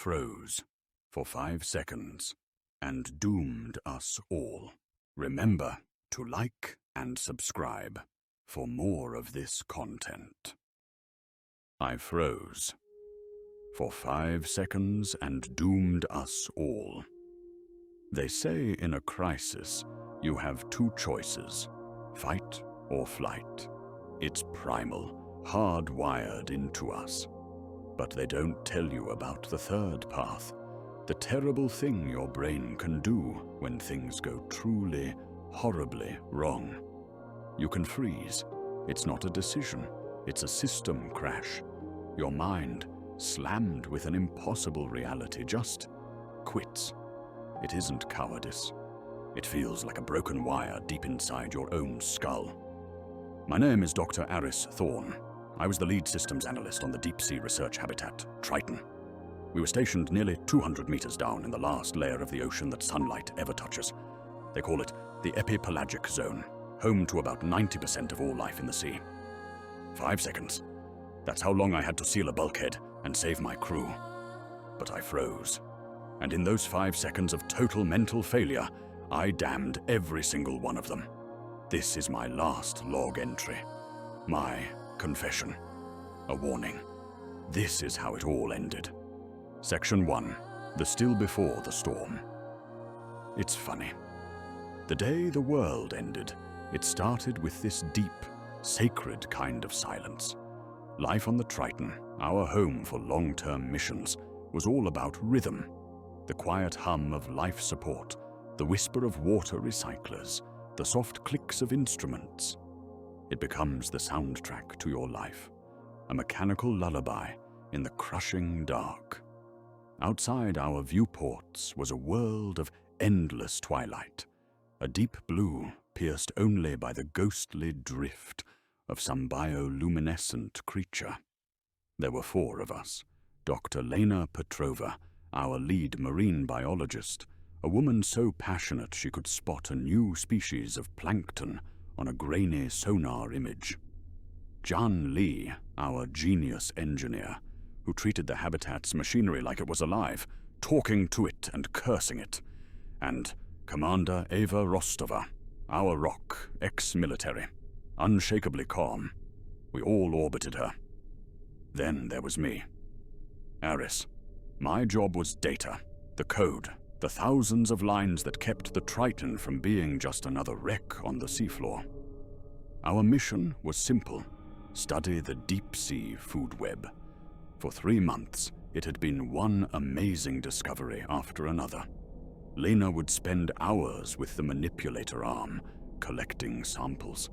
froze for 5 seconds and doomed us all. Remember to like and subscribe for more of this content. I froze for 5 seconds and doomed us all. They say in a crisis, you have 2 choices, fight or flight. It's primal, hardwired into us. But they don't tell you about the third path, the terrible thing your brain can do when things go truly, horribly wrong. You can freeze. It's not a decision, it's a system crash. Your mind, slammed with an impossible reality, just quits. It isn't cowardice. It feels like a broken wire deep inside your own skull. My name is Dr. Aris Thorne. I was the lead systems analyst on the deep-sea research habitat, Triton. We were stationed nearly 200 meters down in the last layer of the ocean that sunlight ever touches. They call it the epipelagic zone, home to about 90% of all life in the sea. 5 seconds. That's how long I had to seal a bulkhead and save my crew. But I froze. And in those 5 seconds of total mental failure, I damned every single one of them. This is my last log entry. My confession. A warning. This is how it all ended. Section 1. The still before the storm. It's funny. The day the world ended, it started with this deep, sacred kind of silence. Life on the Triton, our home for long-term missions, was all about rhythm. The quiet hum of life support, the whisper of water recyclers, the soft clicks of instruments. It becomes the soundtrack to your life, a mechanical lullaby in the crushing dark. Outside our viewports was a world of endless twilight, a deep blue pierced only by the ghostly drift of some bioluminescent creature. There were 4 of us, Dr. Lena Petrova, our lead marine biologist, a woman so passionate she could spot a new species of plankton on a grainy sonar image. John Lee, our genius engineer, who treated the habitat's machinery like it was alive, talking to it and cursing it. And Commander Eva Rostova, our rock, ex-military, unshakably calm. We all orbited her. Then there was me. Aris. My job was data, the code, the thousands of lines that kept the Triton from being just another wreck on the seafloor. Our mission was simple: study the deep-sea food web. For 3 months, it had been one amazing discovery after another. Lena would spend hours with the manipulator arm, collecting samples.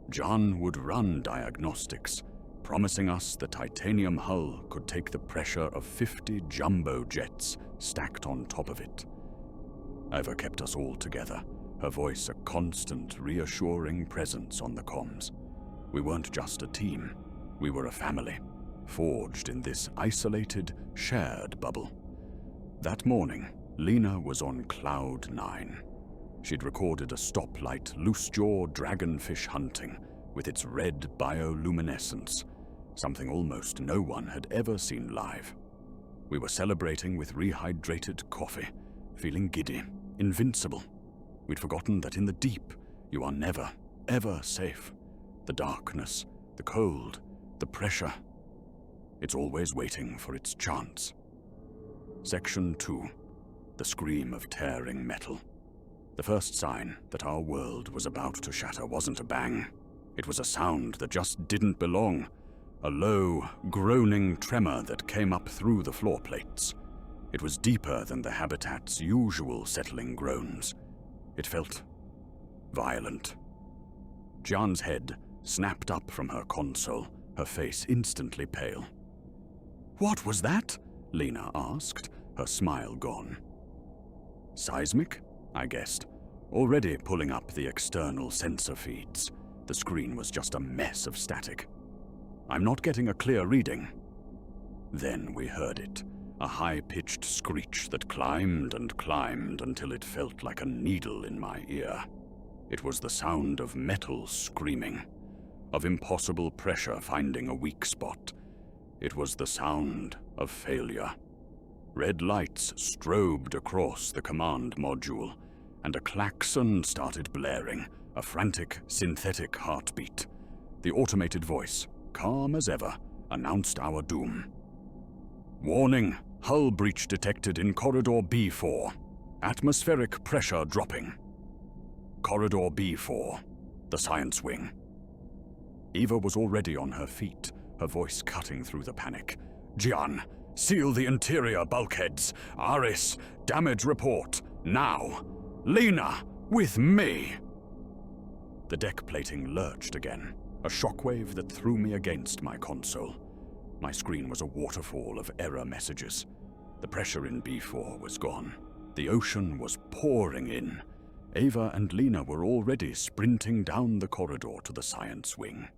John would run diagnostics, promising us the titanium hull could take the pressure of 50 jumbo jets stacked on top of it. Eva kept us all together, her voice a constant, reassuring presence on the comms. We weren't just a team, we were a family, forged in this isolated, shared bubble. That morning, Lena was on cloud 9. She'd recorded a stoplight loose-jaw dragonfish hunting with its red bioluminescence, something almost no one had ever seen live. We were celebrating with rehydrated coffee, feeling giddy, invincible. We'd forgotten that in the deep, you are never, ever safe. The darkness, the cold, the pressure. It's always waiting for its chance. Section 2. The scream of tearing metal. The first sign that our world was about to shatter wasn't a bang. It was a sound that just didn't belong. A low, groaning tremor that came up through the floor plates. It was deeper than the habitat's usual settling groans. It felt violent. Jan's head snapped up from her console, her face instantly pale. "What was that?" Lena asked, her smile gone. "Seismic?" I guessed, already pulling up the external sensor feeds. The screen was just a mess of static. "I'm not getting a clear reading." Then we heard it, a high-pitched screech that climbed and climbed until it felt like a needle in my ear. It was the sound of metal screaming, of impossible pressure finding a weak spot. It was the sound of failure. Red lights strobed across the command module, and a klaxon started blaring, a frantic, synthetic heartbeat. The automated voice, calm as ever, announced our doom. Warning, hull breach detected in Corridor B4. Atmospheric pressure dropping. Corridor B4, the science wing. Eva was already on her feet, her voice cutting through the panic. Jian, seal the interior bulkheads. Aris, damage report, now. Lena, with me. The deck plating lurched again, a shockwave that threw me against my console. My screen was a waterfall of error messages. The pressure in B4 was gone. The ocean was pouring in. Ava and Lena were already sprinting down the corridor to the science wing.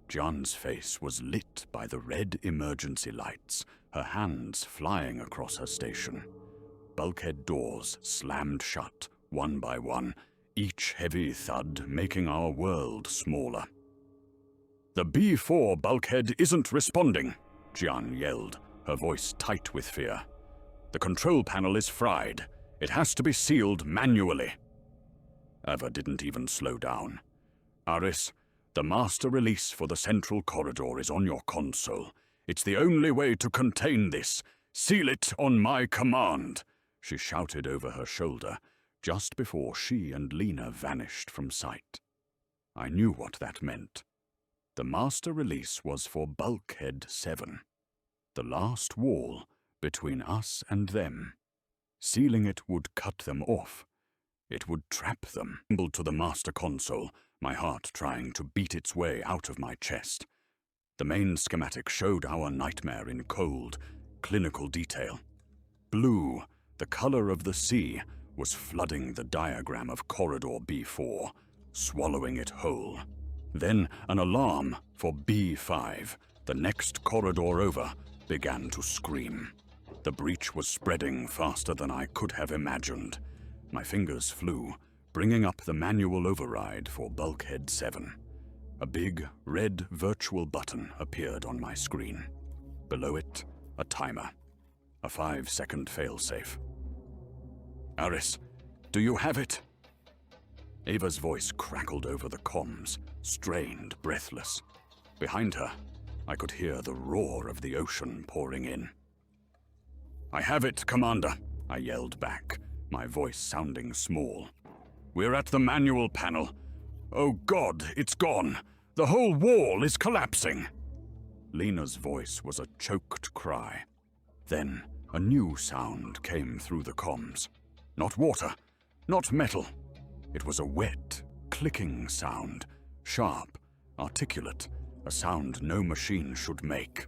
Jian's face was lit by the red emergency lights, her hands flying across her station. Bulkhead doors slammed shut, one by one, each heavy thud making our world smaller. "The B4 bulkhead isn't responding," Jian yelled, her voice tight with fear. "The control panel is fried. It has to be sealed manually." Ava didn't even slow down. "Aris, the master release for the central corridor is on your console. It's the only way to contain this. Seal it on my command," she shouted over her shoulder, just before she and Lena vanished from sight. I knew what that meant. The master release was for Bulkhead 7, the last wall between us and them. Sealing it would cut them off. It would trap them. I stumbled to the master console, my heart trying to beat its way out of my chest. The main schematic showed our nightmare in cold, clinical detail. Blue, the color of the sea, was flooding the diagram of Corridor B4, swallowing it whole. Then an alarm for B5, the next corridor over, began to scream. The breach was spreading faster than I could have imagined. My fingers flew, bringing up the manual override for Bulkhead 7. A big, red virtual button appeared on my screen. Below it, a timer. A 5-second failsafe. "Aris, do you have it?" Ava's voice crackled over the comms, strained, breathless. Behind her, I could hear the roar of the ocean pouring in. "I have it, Commander," I yelled back, my voice sounding small. "We're at the manual panel. Oh God, it's gone. The whole wall is collapsing." Lena's voice was a choked cry. Then a new sound came through the comms. Not water, not metal. It was a wet, clicking sound, sharp, articulate, a sound no machine should make.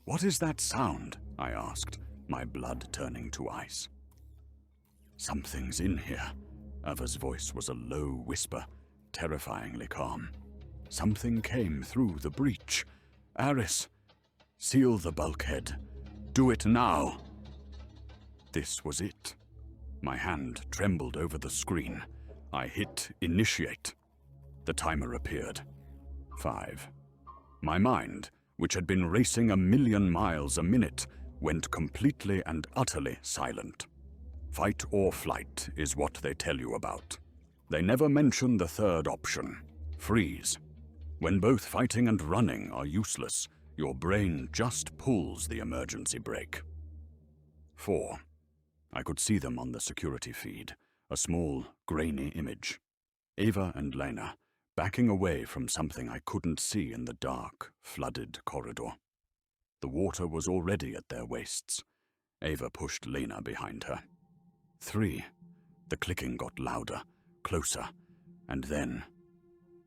"What is that sound?" I asked, my blood turning to ice. "Something's in here." Ava's voice was a low whisper, terrifyingly calm. "Something came through the breach. Aris, seal the bulkhead. Do it now." This was it. My hand trembled over the screen. I hit initiate. The timer appeared. 5. My mind, which had been racing 1,000,000 miles a minute, went completely and utterly silent. Fight or flight is what they tell you about. They never mention the third option, freeze. When both fighting and running are useless, your brain just pulls the emergency brake. 4. I could see them on the security feed, a small, grainy image. Ava and Lena, backing away from something I couldn't see in the dark, flooded corridor. The water was already at their waists. Ava pushed Lena behind her. 3. The clicking got louder, closer, and then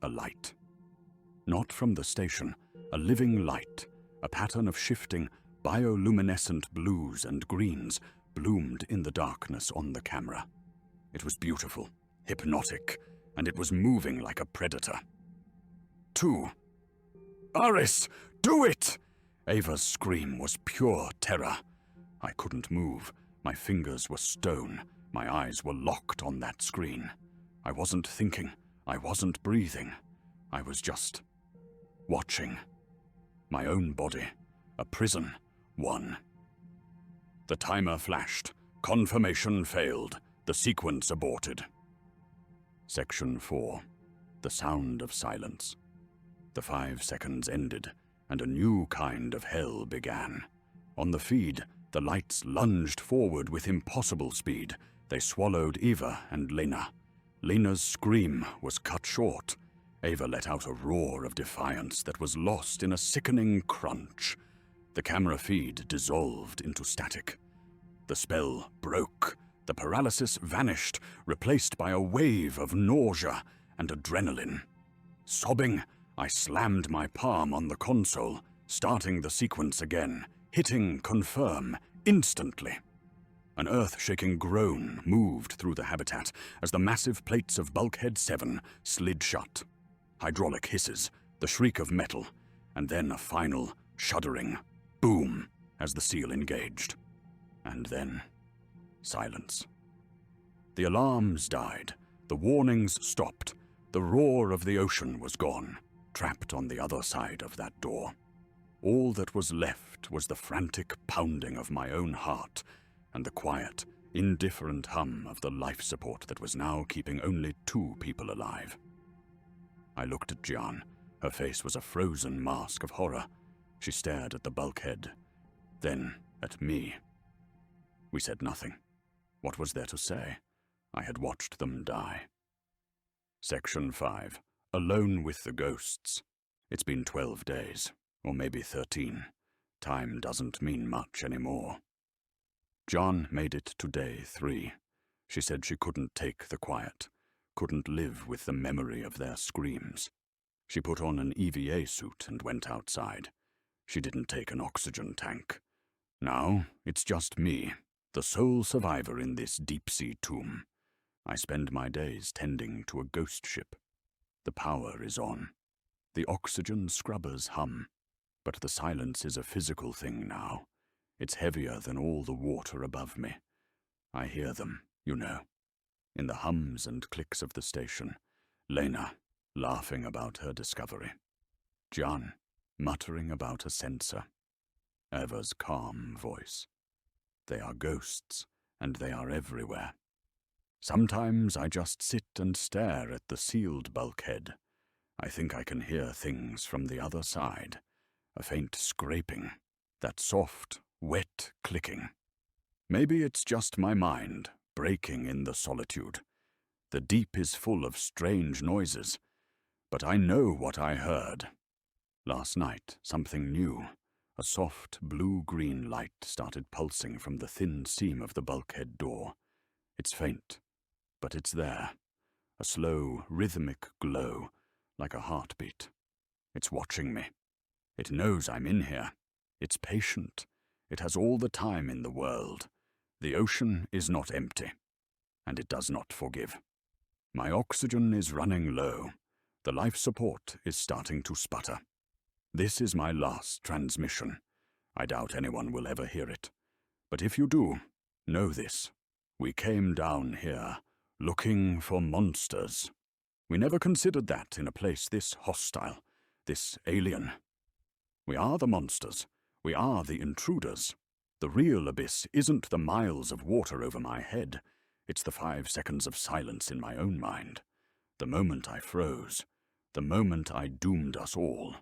a light. Not from the station, a living light, a pattern of shifting, bioluminescent blues and greens bloomed in the darkness on the camera. It was beautiful, hypnotic, and it was moving like a predator. 2. "Aris, do it!" Ava's scream was pure terror. I couldn't move. My fingers were stone. My eyes were locked on that screen. I wasn't thinking. I wasn't breathing. I was just watching. My own body, a prison, one. The timer flashed. Confirmation failed. The sequence aborted. Section 4. The sound of silence. The 5 seconds ended, and a new kind of hell began. On the feed, the lights lunged forward with impossible speed. They swallowed Eva and Lena. Lena's scream was cut short. Eva let out a roar of defiance that was lost in a sickening crunch. The camera feed dissolved into static. The spell broke. The paralysis vanished, replaced by a wave of nausea and adrenaline. Sobbing, I slammed my palm on the console, starting the sequence again, hitting confirm instantly. An earth-shaking groan moved through the habitat as the massive plates of Bulkhead 7 slid shut. Hydraulic hisses, the shriek of metal, and then a final, shuddering boom as the seal engaged. And then, silence. The alarms died, the warnings stopped, the roar of the ocean was gone, trapped on the other side of that door. All that was left was the frantic pounding of my own heart and the quiet, indifferent hum of the life support that was now keeping only 2 people alive. I looked at Gian. Her face was a frozen mask of horror. She stared at the bulkhead, then at me. We said nothing. What was there to say? I had watched them die. Section 5. Alone with the ghosts. It's been 12 days, or maybe 13. Time doesn't mean much anymore. John made it to day 3. She said she couldn't take the quiet, couldn't live with the memory of their screams. She put on an EVA suit and went outside. She didn't take an oxygen tank. Now it's just me, the sole survivor in this deep-sea tomb. I spend my days tending to a ghost ship. The power is on. The oxygen scrubbers hum. But the silence is a physical thing now. It's heavier than all the water above me. I hear them, you know, in the hums and clicks of the station. Lena, laughing about her discovery. Gian, muttering about a sensor. Eva's calm voice. They are ghosts, and they are everywhere. Sometimes I just sit and stare at the sealed bulkhead. I think I can hear things from the other side. A faint scraping. That soft, wet clicking. Maybe it's just my mind, breaking in the solitude. The deep is full of strange noises. But I know what I heard. Last night, something new. A soft, blue-green light started pulsing from the thin seam of the bulkhead door. It's faint, but it's there. A slow, rhythmic glow, like a heartbeat. It's watching me. It knows I'm in here. It's patient. It has all the time in the world. The ocean is not empty, and it does not forgive. My oxygen is running low. The life support is starting to sputter. This is my last transmission. I doubt anyone will ever hear it. But if you do, know this. We came down here looking for monsters. We never considered that in a place this hostile, this alien. We are the monsters. We are the intruders. The real abyss isn't the miles of water over my head. It's the 5 seconds of silence in my own mind. The moment I froze. The moment I doomed us all.